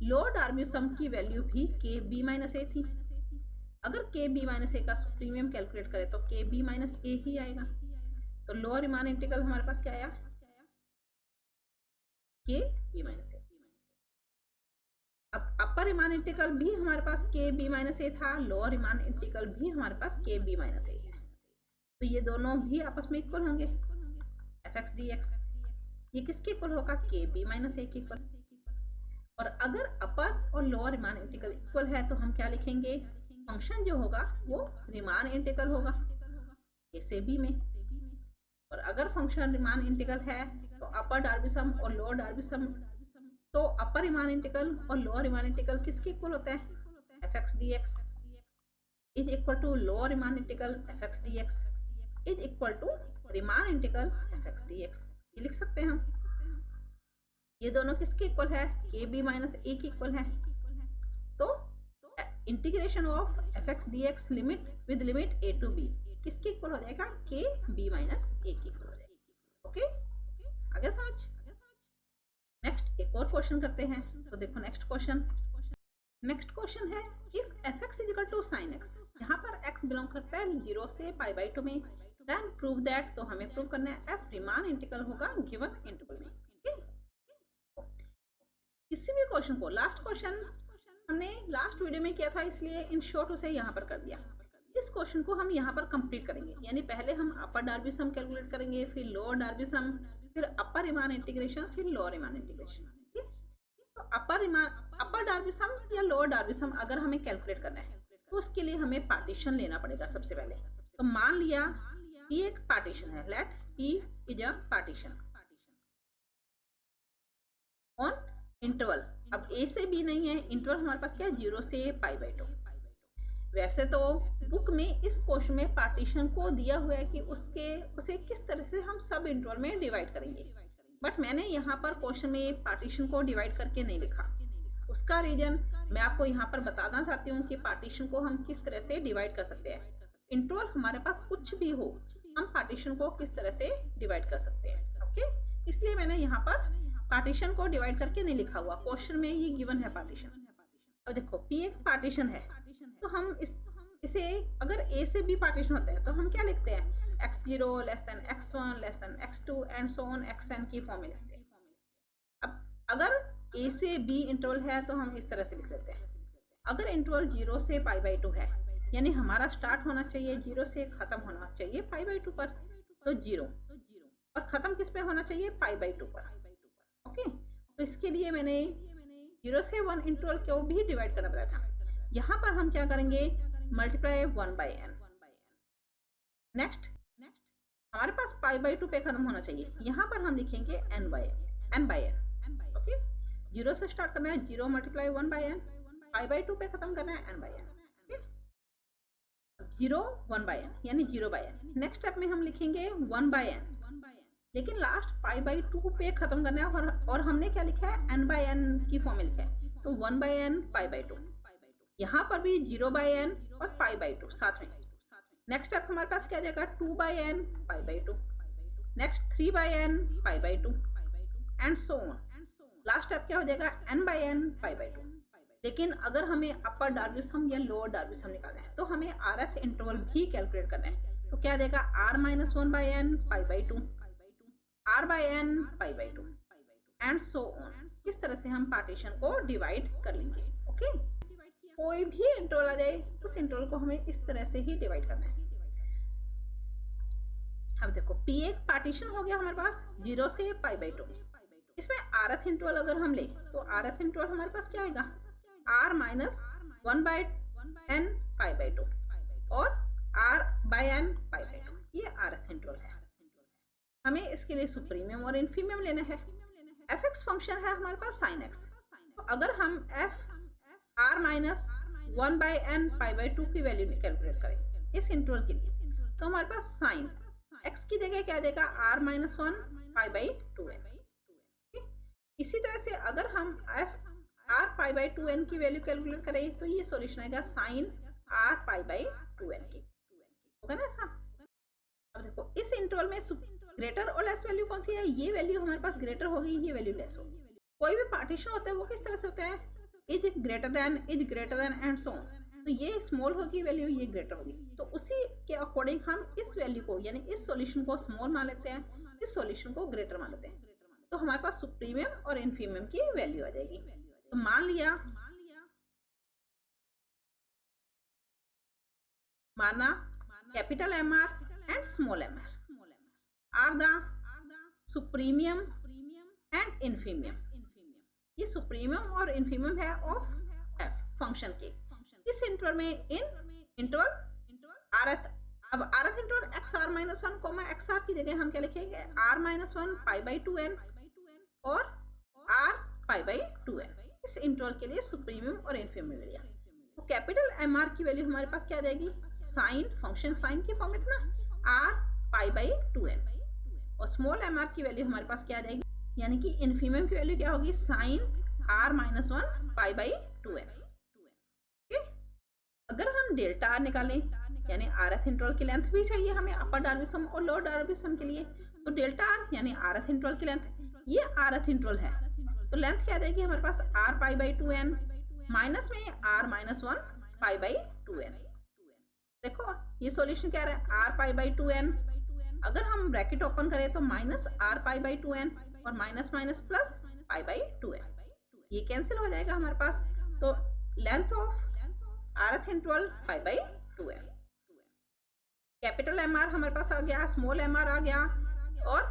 लोअर डार्बी सम की वैल्यू भी के बी माइनस ए थी। अगर के बी माइनस ए का सुप्रीमियम कैलकुलेट करें तो के बी माइनस ए ही आएगा। तो लोअर रीमान इंटीग्रल हमारे पास क्या आया, के बी माइनस ए। अब अपर रीमान इंटीग्रल भी हमारे पास के बी माइनस ए था, लोअर रीमान इंटीग्रल भी हमारे पास के बी माइनस ए है। तो ये दोनों भी आपस में इक्वल होंगे, एफ एक्स डी एक्स ये किसके इक्वल होगा, के बी माइनस ए के इक्वल। और अगर अपर और लोअर रीमान इंटीग्रल इक्वल है तो हम क्या लिखेंगे, फंक्शन जो होगा वो रीमान इंटीग्रल होगा ए से बी में। और अगर फंक्शन रीमान इंटीग्रल है तो अपर डार्बी सम और लोअर डार्बी सम, तो अपर रीमान इंटीग्रल और लोअर रीमान इंटीग्रल किसके इक्वल होता है, f x d x is equal to lower Riemann integral f x d x is equal to Riemann integral f x d x. ये लिख सकते हैं हम। ये दोनों किसके इक्वल है, के बी माइनस ए के इक्वल है। तो integration of f x d x limit with limit a to b किसके इक्वल हो जाएगा, के बी माइनस ए के इक्वल हो जाएगा। ओके, आगे समझ। नेक्स्ट एक और क्वेश्चन करते हैं। तो देखो नेक्स्ट क्वेश्चन है, if f x is equal to sine x, यहाँ पर एक्स बिलोंग करता है 0 से पाई बाई 2 में, देन प्रूव दैट, तो हमें प्रूव करना है एफ रीमान इंटीग्रल होगा गिवन इंटरवल में। किसी भी क्वेश्चन को, लास्ट क्वेश्चन हमने लास्ट वीडियो में किया था इसलिए इन शॉर्ट उसे यहाँ पर कर दिया। इस क्वेश्चन को हम यहाँ पर कंप्लीट करेंगे, यानी पहले हम अपर डार्बी सम कैलकुलेट करेंगे, फिर लोअर डार्बी सम, फिर अपर रीमान इंटीग्रेशन, फिर लोअर रीमान इंटीग्रेशन। ठीक, तो अपर डार्बी सम या लोअर डार्बी सम अगर हमें कैलकुलेट करना है तो उसके लिए हमें पार्टीशन लेना पड़ेगा सबसे पहले। तो मान लिया P एक पार्टीशन है, let P is a partition on interval. अब A से B नहीं है, इंटरवल हमारे पास क्या है, 0 से पाई बाई 2। वैसे तो बुक में इस क्वेश्चन में पार्टीशन को दिया हुआ है कि उसे किस तरह से हम सब इंटरवल में डिवाइड करेंगे, बट मैंने यहाँ पर क्वेश्चन में पार्टीशन को डिवाइड करके नहीं लिखा। उसका रीजन मैं आपको यहाँ पर बताना चाहती हूँ कि पार्टीशन को हम किस तरह से डिवाइड कर सकते हैं। इंटरवल हमारे पास कुछ भी हो, हम पार्टीशन को किस तरह से डिवाइड कर सकते हैं। ओके, इसलिए मैंने यहाँ पर पार्टीशन को डिवाइड करके नहीं लिखा हुआ, क्वेश्चन में ये गिवन है पार्टीशन। अब देखो P एक पार्टीशन है, तो हम इसे अगर A से B पार्टीशन होता है तो हम क्या लिखते हैं, x0 less than x1 less than x2 and so on xn की फॉर्म में लिखते हैं। अब अगर A से B इंटरवल है तो हम इस तरह से लिख लेते हैं। अगर इंटरवल 0 से π/2 है, यानी हमारा स्टार्ट होना चाहिए 0 से, खत्म होना चाहिए π/2 पर, तो 0 और खत्म किस पे होना चाहिए, π/2 पर। ओके, तो इसके लिए मैंने 0 से 1 इंटरवल को भी डिवाइड करना पड़ा था। यहाँ पर हम क्या करेंगे, मल्टीप्लाई 1/n। नेक्स्ट हमारे पास π/2 पे खत्म होना चाहिए, यहाँ पर हम लिखेंगे n/n। ओके, 0 से स्टार्ट करना है, 0 मल्टीप्लाई 1/n, π/2 पे खत्म करना है n/n। 0 1/n यानी 0/n। नेक्स्ट स्टेप में हम लिखेंगे 1/n, लेकिन लास्ट π/2 पे खत्म करना है और हमने क्या लिखा है, n/n की फॉर्म में लिखा है, तो 1/n π/2। यहाँ पर भी 0/n और π/2 साथ में। नेक्स्ट स्टेप हमारे पास क्या जाएगा, 2/n π/2, next 3/n π/2 and so on. Last step क्या हो जाएगा, n/n π/2। लेकिन अगर हमें अपर डार्बी सम या लोअर डार्बी सम निकालना है तो हमें rth इंटरवल भी कैलकुलेट करना है, तो क्या देगा, r-1/n π/2, r/n π/2 and so on. इस तरह से हम पार्टीशन को डिवाइड कर लेंगे। ओके, कोई भी इंटरवल आ जाए उस इंटरवल को हमें इस तरह से ही डिवाइड करना है। अब देखो P एक पार्टीशन हो गया हमारे पास 0 से π/2। इसमें rth इंटरवल अगर हम ले तो rth इंटरवल हमारे पास क्या आएगा, r-1/n π/2 और r/n π/2, ये rth इंटरवल है। हमें इसके लिए सुप्रीमियम और इन्फीमियम लेना है। fx फंक्शन है हमारे पास sin x, तो अगर हम f r-1/n π/2 की वैल्यू कैलकुलेट करें इस इंटरवल के लिए, तो हमारे पास sin x की जगह क्या देगा, r-1 π/2n। इसी तरह से अगर हम r π/2n की वैल्यू कैलकुलेट करें तो ये सॉल्यूशन आएगा sin r π/2n की, होगा ना ऐसा। अब देखो इस इंटरवल में ग्रेटर और लेस वैल्यू कौन सी है, ये वैल्यू हमारे पास ग्रेटर होगी, ये वैल्यू लेस होगी। कोई भी पार्टीशन होता है वो किस तरह से होता है, is greater then and so on. तो ये स्मॉल होगी वैल्यू, ये ग्रेटर होगी, तो उसी के अकॉर्डिंग हम इस वैल्यू को यानी इस सॉल्यूशन को स्मॉल मान लेते हैं, इस सॉल्यूशन को ग्रेटर मान लेते हैं, तो हमारे पास सुप्रीमियम और इन्फीमियम की वैल्यू आ जाएगी। तो मान लिया, माना capital MR and small MR are the supremum and infimum. ये सुप्रीमियम और इन्फीमियम है ऑफ f फंक्शन के। इस इंटरवल में इंटरवल rth, अब rth इंटरवल xr-1 xr की जगह हम क्या लिखेंगे, r-1 π/2n और r π/2n। इस इंटरवल के लिए सुप्रीमियम और इन्फीमियम लिया, तो कैपिटल MR की वैल्यू हमारे पास क्या आ जाएगी, साइन फंक्शन साइन की फॉर्म में था ना, r π/2n, और स्मॉल MR की वैल्यू हमारे पास क्या आ जाएगी, यानी कि इन्फीमियम की वैल्यू क्या होगी, साइन r-1 π/2n। अगर हम डेल्टा r निकालें, यानी rth इंटरवल की लेंथ भी चाहिए हमें अपर डार्बी सम और लोअर डार्बी सम के लिए, तो डेल्टा r यानी rth इंटरवल की लेंथ, ये rth इंटरवल है, तो लेंथ क्या आ जाएगी हमारे पास, r π/2n माइनस में r-1 π/2n। देखो ये सॉल्यूशन क्या है, r π/2n, अगर हम ब्रैकेट ओपन करें तो माइनस r π/2n और माइनस माइनस प्लस π/2n, ये कैंसिल हो जाएगा हमारे पास, तो length of rth interval π/2n। Capital MR हमारे पास आ गया, स्मॉल MR आ गया, और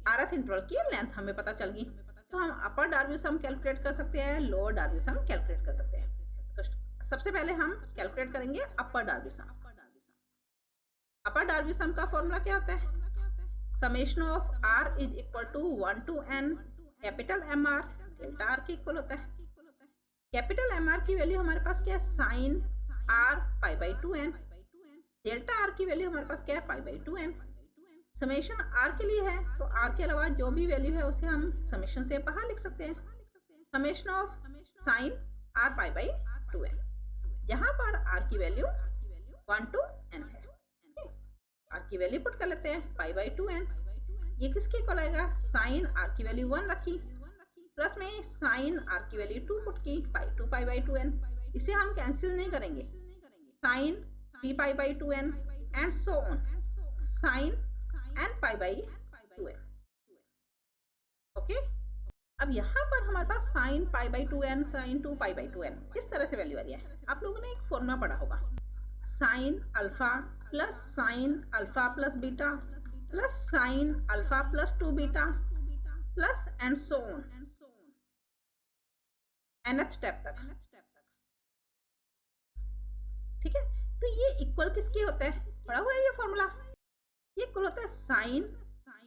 rth इंटरवल की लेंथ हमें पता चल गई, तो हम अपर डार्बी सम कैलकुलेट कर सकते हैं, लोअर डार्बी सम कैलकुलेट कर सकते हैं। तो सबसे पहले हम कैलकुलेट करेंगे अपर डार्बी सम। अपर डार्बी सम का फॉर्मूला क्या होता है, summation of r is equal to 1 to n capital MR delta r के इक्वल होता है। कैपिटल MR की वैल्यू हमारे पास क्या है, sine r π/2n, delta r की वैल्यू हमारे पास क्या है, π/2n। समेशन r के लिए है, तो r के अलावा जो भी वैल्यू है उसे हम समेशन से बाहर लिख सकते हैं। Summation of sine r pi by 2n, जहां पर r की वैल्यू 1 to n है। r की वैल्यू पुट कर लेते हैं पाई बाई 2n। ये किसके इक्वल आएगा, साइन r की वैल्यू 1 रखी, प्लस में साइन r की वैल्यू 2 पुट की पाई बाई 2n। इसे हम कैंसिल नहीं करेंगे, sine 3 pi by 2n and so on, sine n pi by 2n। Okay, अब यहाँ पर हमारे पास sine pi by 2n, sine 2 pi by 2n इस तरह से वैल्यू आ रही है। आप लोगों ने एक फॉर्मूला पढ़ा होगा, sign alpha plus sign alpha plus beta plus sign alpha plus 2 beta plus and so on, nth step तक। ठीक है, तो ये इक्वल किसके होता है, पढ़ा हुआ है ये फॉर्मूला। ये इक्वल होता है sine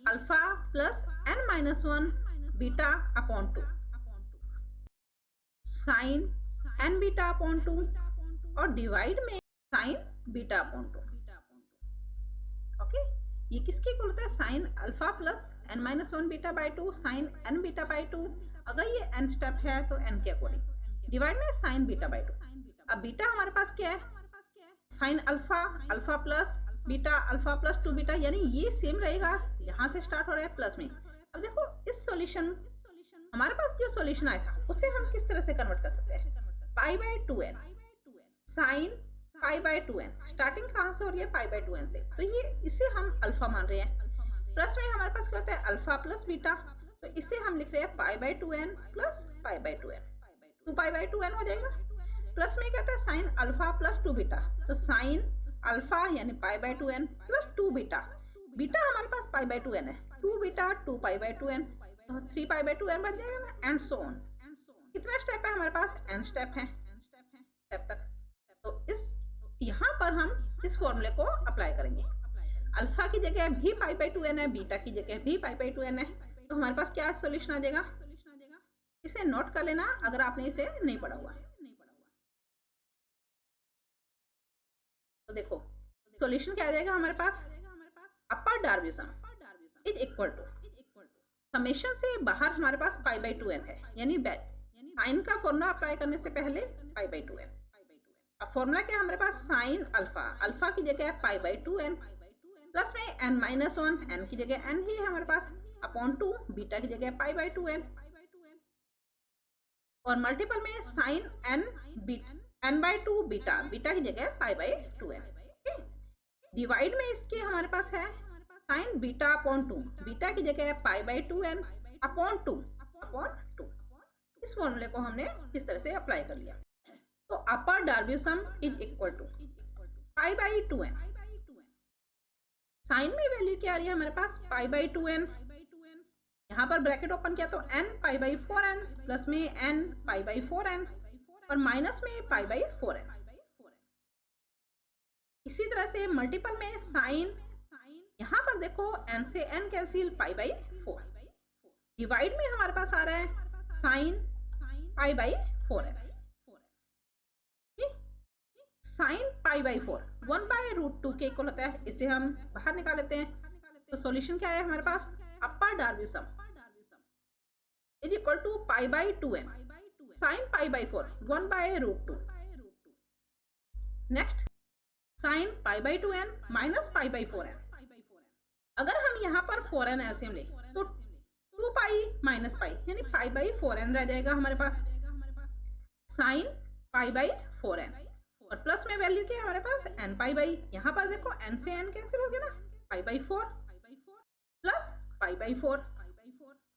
alpha plus n minus 1 beta upon 2, sine n beta upon 2 और डिवाइड में साइन बीटा अपॉन 2। ओके, ये किसके इक्वल होता है, sine alpha plus n minus 1 beta by 2 sine n beta by 2। अगर ये n स्टेप है तो n के अकॉर्डिंग, डिवाइड में साइन बीटा बाई 2। अब बीटा हमारे पास क्या है, sine alpha, alpha plus beta, alpha plus 2 beta, यानी ये सेम रहेगा, यहाँ से स्टार्ट हो रहा है प्लस में। अब देखो इस सॉल्यूशन, हमारे पास जो सॉल्यूशन आया था उसे हम किस तरह से कन्वर्ट कर सकते हैं, पाई by 2n sine pi by 2n, starting कहाँ से हो रही है, पाई बाई 2n से, तो ये इसे हम अल्फा मान रहे हैं। प्लस में हमारे पास क्या होता है, अल्फा प्लस बीटा, तो इसे हम लिख रहे हैं पाई by 2n plus pi by 2n, 2 pi by 2n हो जाएगा। प्लस में क्या होता है, साइन अल्फा प्लस 2 बीटा, तो साइन अल्फा यानी पाई by 2n plus 2 beta, beta हमारे पास पाई बाई 2n है, 2 बीटा 2 पाई बाई 2n, तो 3 पाई बाई 2n बन जाएगा ना, एंड सो ऑन। कितना स्टेप है हमारे पास, n स्टेप है, स्टेप तक। तो इस यहाँ पर हम इस फॉर्मूले को अप्लाई करेंगे, अल्फा की जगह भी पाई बाई 2n है, बीटा की जगह भी पाई बाई 2n है, तो हमारे पास क्या सॉल्यूशन आ जाएगा। इसे नोट कर लेना अगर आपने इसे नहीं पढ़ा हुआ। तो देखो सॉल्यूशन क्या आ जाएगा हमारे पास, upper Darboux sum is equal to, summation से बाहर हमारे पास पाई बाई 2n है, यानी साइन का फॉर्मूला अप्लाई करने से पहले पाई बाई 2n। अब फॉर्मूला क्या है हमारे पास, साइन अल्फा, अल्फा की जगह पाई बाई 2n प्लस में n माइनस 1, n की जगह n ही है हमारे पास, अपॉन 2 बीटा की जगह पाई बाई 2n और मल्टीपल में sine n by 2 beta, beta की जगह पाई बाई 2n। डिवाइड में इसके हमारे पास है साइन बीटा अपॉन 2, बीटा की जगह पाई बाई 2n अपॉन 2 अपॉन 2। इस फॉर्मूले को हमने इस तरह से अप्लाई कर लिया। तो upper Darboux sum is equal to pi by 2n, sine में वैल्यू क्या आ रही है हमारे पास, पाई बाई 2n, यहाँ पर ब्रैकेट ओपन किया तो n pi by 4n plus में n पाई बाई 4n और माइनस में पाई बाई 4n। इसी तरह से मल्टीपल में साइन, यहाँ पर देखो n से n cancel, pi by 4। Divide में हमारे पास आ रहा है sine pi by 4n, sine pi by 4 1 by root 2 के इक्वल होता है, इसे हम बाहर निकाल लेते हैं। तो सॉल्यूशन क्या है हमारे पास, upper Darboux sum is equal to pi by 2n sine pi by 4 1 by root 2। Next sine pi by 2n minus pi by 4n। अगर हम यहाँ पर 4n एलसीएम ले तो 2 पाई माइनस पाई यानी पाई बाई 4n रह जाएगा हमारे पास, साइन पाई बाई 4n और प्लस में वैल्यू क्या है हमारे पास, n पाई बाई, यहाँ पर देखो n से n कैंसिल हो गया ना, pi by 4 plus pi by 4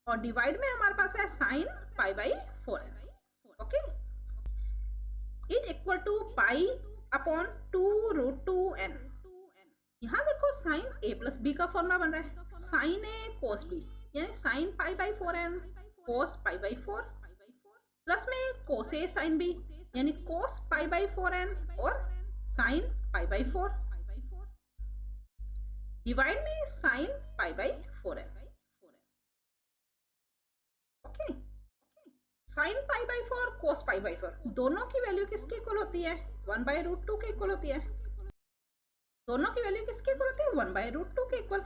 और डिवाइड में हमारे पास है sine pi by 4n। Okay, is equal to pi upon 2 root 2n। यहाँ देखो साइन a प्लस b का फॉर्मूला बन रहा है, साइन a कोस b यानी sine pi by 4n cos pi by 4 plus में कोस a साइन b यानी कोस pi by 4n और साइन पाई बाई 4 डिवाइड में sign pi by 4n। Okay, sign pi by 4 cos pi by 4 दोनों की value किसके equal होती है, 1 by root 2 के इक्वल होती है। दोनों की वैल्यू किसके इक्वल होती है, 1 बाई रूट 2 के इक्वल।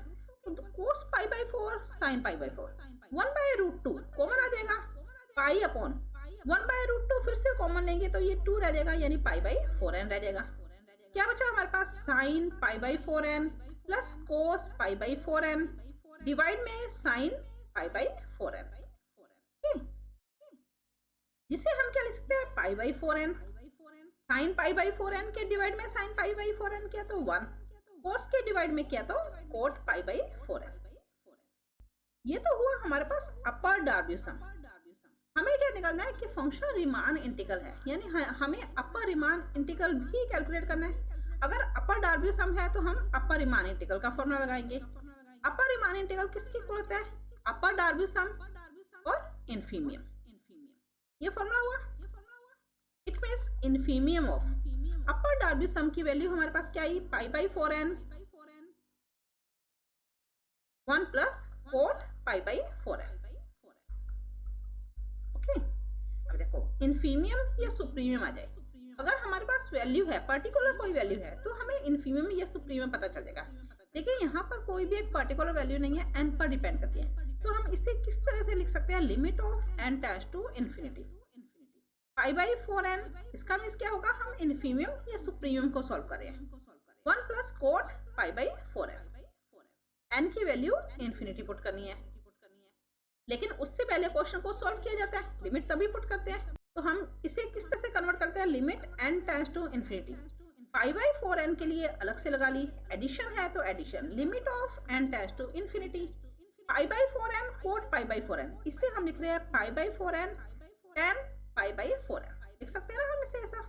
तो cos pi by 4 sine pi by 4 1 by root 2 common आ जाएगा, पाई अपॉन 1/√2 फिर से कॉमन लेंगे तो ये 2 रह जाएगा, यानी π/4n रह जाएगा। क्या बचा हमारे पास? Sine π/4n plus cos π/4n divide में साइन π/4n, जिसे हम क्या लिख सकते हैं? π/4n। साइन π/4n के डिवाइड में साइन π/4n किया तो 1, कोस के डिवाइड में किया तो कोट π/4n। ये तो हुआ हमारे पास अपर डार्बी सम। हमें क्या निकालना है कि फंक्शन रीमान इंटीग्रल है, यानी हमें अपर रीमान इंटीग्रल भी कैलकुलेट करना है। अगर अपर डार्बी सम है तो हम अपर रीमान इंटीग्रल का फॉर्मूला लगाएंगे। अपर रीमान इंटीग्रल किसके इक्वल होता है? अपर डार्बी सम और इन्फीमियम। ये फॉर्मूला हुआ। It means infimum of upper Darboux sum की वैल्यू हमारे पास क्या आई? π/4n 1 plus coat π/4n। Okay, अब देखो इन्फीमियम या सुप्रीमियम आ जाए। अगर हमारे पास वैल्यू है, पर्टिकुलर कोई वैल्यू है, तो हमें इन्फीमियम या सुप्रीमियम पता चल जाएगा। देखिए यहाँ पर कोई भी एक पर्टिकुलर वैल्यू नहीं है, n पर डिपेंड करती है। तो हम इसे किस तरह से लिख सकते हैं? Limit of n tends to infinity π/4n। इसका मीन्स क्या होगा? हम इन्फीमियम या सुप्रीमियम को सॉल्व कर रहे हैं। 1 प्लस कोट π/4n, n की वैल्यू इन्फिनिटी पुट करनी है। लेकिन उससे पहले क्वेश्चन को सॉल्व किया जाता है, लिमिट तभी पुट करते हैं। तो हम इसे किस तरह से कन्वर्ट करते हैं? Limit n tends to infinity. π/4n के लिए अलग से लगा ली, एडिशन है तो addition, limit of n tends to infinity π/4n cot π/4n। इससे हम लिख रहे हैं π/4n tan π/4n। लिख सकते हैं ना हम इसे ऐसा।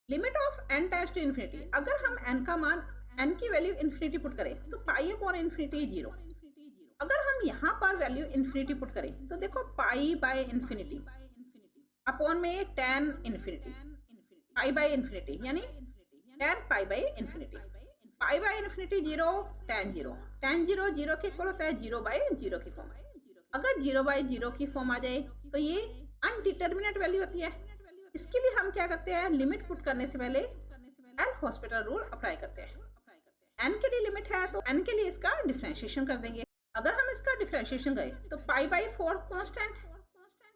Limit of n tends to infinity, अगर हम n का मान, n की वैल्यू इन्फिनिटी पुट करें तो π/∞ 0। अगर हम यहाँ पर वैल्यू इन्फिनिटी पुट करें तो देखो π/∞ अपॉन में tan इन्फिनिटी, π/∞ यानी tan π/∞। π/∞ 0, tan 0, tan 0 0 के इक्वल होता है 0/0 की फॉर्म। अगर 0/0 की फॉर्म आ जाए तो ये अनडिटर्मिनेट वैल्यू होती है। इसके लिए हम क्या करते हैं? लिमिट पुट करने से पहले एल हॉस्पिटल रूल अप्लाई करते हैं। n के लिए लिमिट है तो n के लिए इसका डिफरेंशिएशन कर देंगे। अगर हम इसका डिफरेंशिएशन करें तो π/4 कांस्टेंट,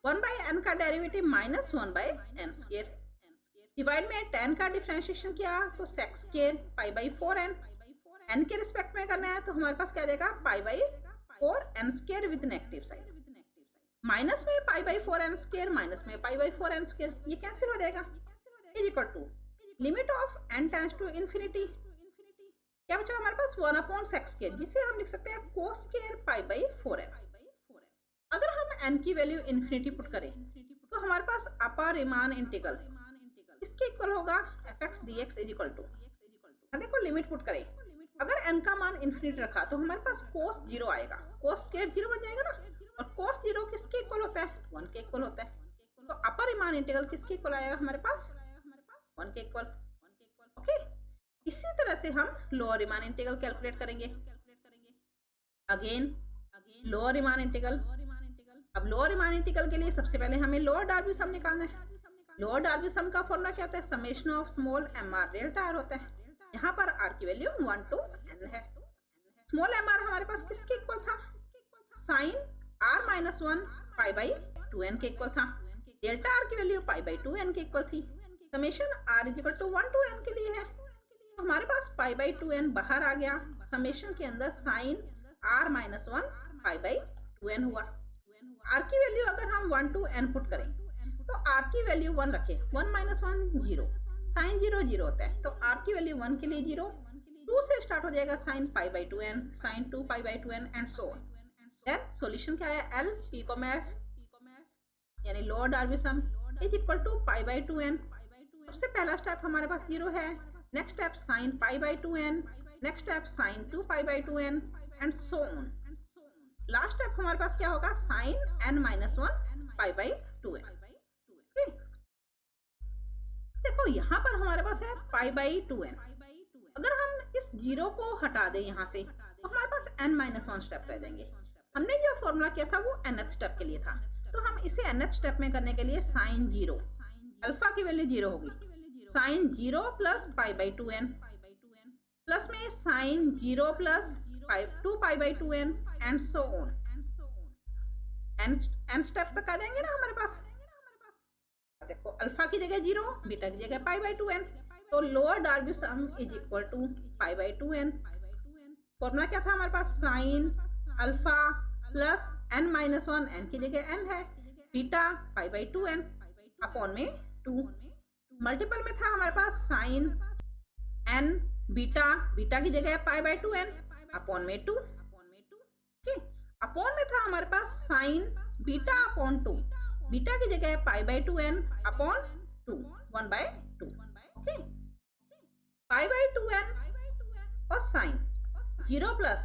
1/n का डेरिवेटिव माइनस 1/n² डिवाइड में tan का डिफरेंशिएशन किया तो sec² π/4n। n के रिस्पेक्ट में करना है तो हमारे पास क्या देगा? π/4n² with negative sign, minus में π/4n² माइनस में π/4n², ये कैंसिल हो जाएगा। Is equal to limit of n tends to infinity, क्या बचा हमारे पास? 1/sec², जिसे हम लिख सकते हैं cos² π/4n। अगर हम n की वैल्यू इन्फिनिटी पुट करें तो हमारे पास अपर रीमान इंटीग्रल इसके इक्वल होगा fx dx is equal to, देखो लिमिट पुट करें, अगर n का मान इन्फिनिटी रखा तो हमारे पास cos 0 आएगा, cos² 0 बन जाएगा ना, और cos 0 किसके इक्वल होता है? 1 के इक्वल होता है। तो अपर रीमान इंटीग्रल किसके इक्वल आएगा हमारे पास? 1 के इक्वल। ओके, इसी तरह से हम लोअर रीमान इंटीग्रल कैलकुलेट करेंगे। Again lower Riemann integral. अब लोअर रीमान इंटीग्रल के लिए सबसे पहले हमें लोअर डार्बी सम निकालना है। लोअर डार्बी सम का फॉर्मूला क्या होता है? Summation of small mr delta r होता है। यहाँ पर r की वैल्यू 1 to n है। स्मॉल mr हमारे पास किसके इक्वल था? साइन r-1 π/2n के इक्वल था। डेल्टा r की वैल्यू π/2n के इक्वल थी। Summation r is equal to 1 to n के लिए है, तो हमारे पास π/2n बाहर आ गया। समेशन के अंदर साइन r-1 π/2n हुआ। r की वैल्यू अगर हम 1 to n पुट करें तो r की वैल्यू 1 रखें, 1 - 1 0, साइन 0 0 होता है, तो r की वैल्यू 1 के लिए 0, 2 से स्टार्ट हो जाएगा sine π/2n, sine 2 π/2n and so on. Then solution क्या है? L p, f यानी lower Darboux sum is equal to π/2n। सबसे पहला स्टेप हमारे पास 0 है, next step sine π/2n, next step sine 2 π/2n and so on. Last step हमारे पास क्या होगा? Sign n-1 π/2n। देखो यहाँ पर हमारे पास है π/2n। अगर हम इस 0 को हटा दें यहाँ से तो हमारे पास n-1 स्टेप रह जाएंगे। हमने जो फॉर्मूला किया था वो nth स्टेप के लिए था, तो हम इसे nth स्टेप में करने के लिए साइन 0, अल्फा की वैल्यू 0 होगी, साइन 0 प्लस π/2n प्लस में sine 0 plus 2 π/2n and so on. n step तक आ जाएंगे ना हमारे पास। देखो अल्फा की जगह 0, बीटा की जगह π/2n, तो lower Darboux sum is equal to π/2n। Formula क्या था हमारे पास, sine alpha plus n-1, n की जगह n है, बीटा π/2n अपॉन में 2। मल्टीपल में था हमारे पास साइन n बीटा की जगह π/2n अपॉन में 2। अपॉन में था हमारे पास साइन बीटा अपॉन 2, बीटा की जगह π/2n अपॉन 2, 1/2। ओके, π/2n और साइन 0 प्लस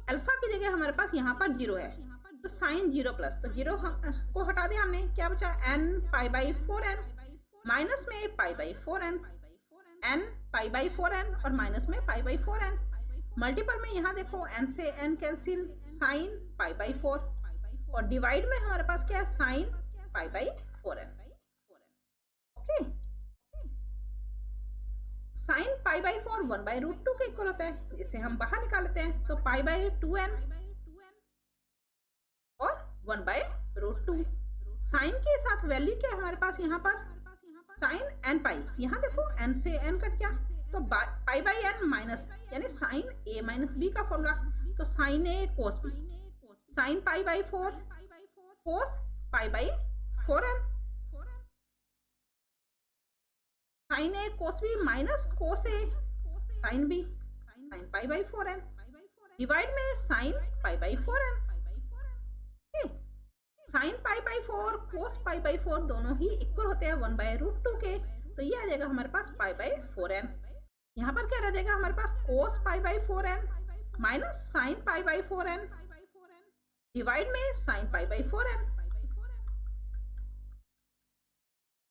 अल्फा की जगह हमारे पास यहाँ पर 0 है, तो साइन 0 प्लस, तो 0 को हटा दिया हमने, क्या बचा n π/4n, माइनस में π/4n, n π/4n और माइनस में π/4n। मल्टीपल में यहाँ देखो n से n कैंसिल, साइन π/4 और डिवाइड में हमारे पास क्या है, साइन π/4n। ओके, साइन π/4 1/√2 के इक्वल होता है, इसे हम बाहर निकाल लेते हैं, तो π/2n और 1/√2। साइन के साथ वैल्यू क्या है हमारे पास यहाँ पर, साइन n π, यहाँ देखो n से n कट गया, तो π/n माइनस, यानी साइन a माइनस b का फॉर्मूला, तो sine a cos b, sine π/4 cos π/4n, sine a cos b minus cos a sine b, sine π/4n, divide में sine π/4n। Sine π/4 cos π/4 दोनों ही equal होते हैं 1/√2 के, तो ये आ जाएगा हमारे पास π/4n। यहाँ पर क्या रह जाएगा हमारे पास, cos π/4n minus sine π/4n divide में sine π/4n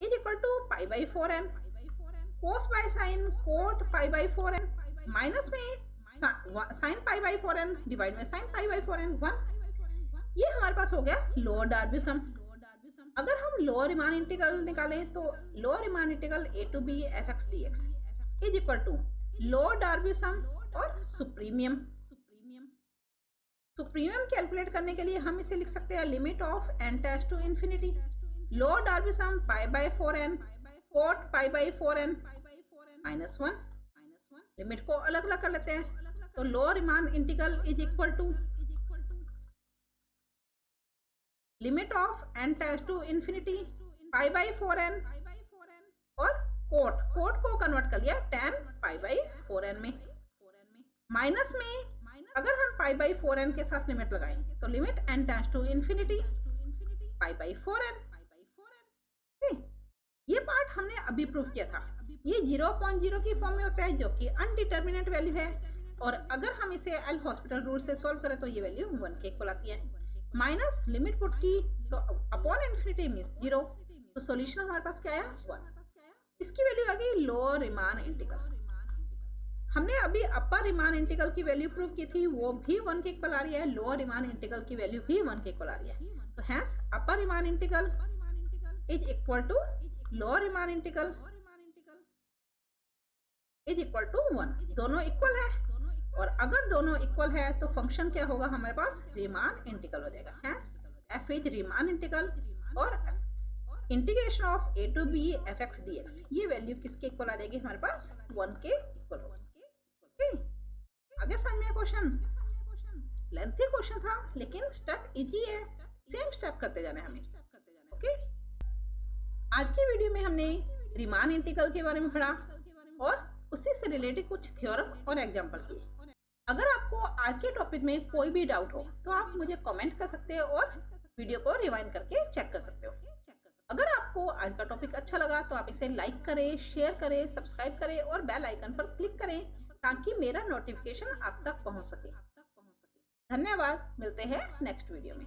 is equal to π/4n, cos by sine cot π/4n minus में साइन π/4n डिवाइड में साइन π/4n 1। ये हमारे पास हो गया लोअर डार्बी सम। अगर हम लोअर रीमान इंटीग्रल निकालें तो lower Riemann integral a to b f(x) dx is equal to lower Darboux sum और सुप्रीमियम। सुप्रीमियम कैलकुलेट करने के लिए हम इसे लिख सकते हैं limit of n tends to infinity, lower Darboux sum π/4n cot π/4n minus 1। Limit को अलग अलग कर लेते हैं, तो lower Riemann integral is equal to limit of n tends to infinity π/4n और कोट को कन्वर्ट कर लिया tan π/4n में, माइनस में अगर हम π/4n के साथ लिमिट लगाएं तो limit n tends to infinity π/4n। ये पार्ट हमने अभी प्रूव किया था, ये 0.0 की फॉर्म में होता है जो कि अनडिटर्मिनेट वैल्यू है, और अगर हम इसे एल हॉस्पिटल रूल से सॉल्व करें तो ये वैल्यू 1 के इक्वल आती है। माइनस लिमिट पुट की तो अपॉन इन्फिनिटी मींस 0, तो सॉल्यूशन हमारे पास क्या आया 1। इसकी वैल्यू आ गई लोअर रीमान इंटीग्रल। हमने अभी अपर रीमान इंटीग्रल की वैल्यू प्रूव की थी, वो भी 1 के इक्वल आ रही है, लोअर रीमान इंटीग्रल की वैल्यू भी 1 के इक्वल आ रही है, तो hence upper Riemann integral is equal to lower Riemann integral is equal to 1। दोनों इक्वल है, और अगर दोनों इक्वल है तो फंक्शन क्या होगा हमारे पास, रीमान इंटीग्रल हो जाएगा। Hence f is Riemann integral और integration of a to b f(x) dx ये वैल्यू किसके इक्वल आ जाएगी हमारे पास, 1 के इक्वल होगी। आगे समझ में क्वेश्चन, लेंथी क्वेश्चन था लेकिन स्टेप इजी है, सेम स्टेप करते जाना है हमें। ओके, आज की वीडियो में हमने रीमान इंटीग्रल के बारे में पढ़ा और उसी से रिलेटेड कुछ थ्योरम और एग्जांपल किए। अगर आपको आज के टॉपिक में कोई भी डाउट हो तो आप मुझे कमेंट कर सकते हो और वीडियो को रिवाइंड करके चेक कर सकते हो। अगर आपको आज का टॉपिक अच्छा लगा तो आप इसे लाइक करें, शेयर करें, सब्सक्राइब करें और बेल आइकन पर क्लिक करें ताकि मेरा नोटिफिकेशन आप तक पहुंच सके। धन्यवाद, मिलते हैं नेक्स्ट वीडियो में।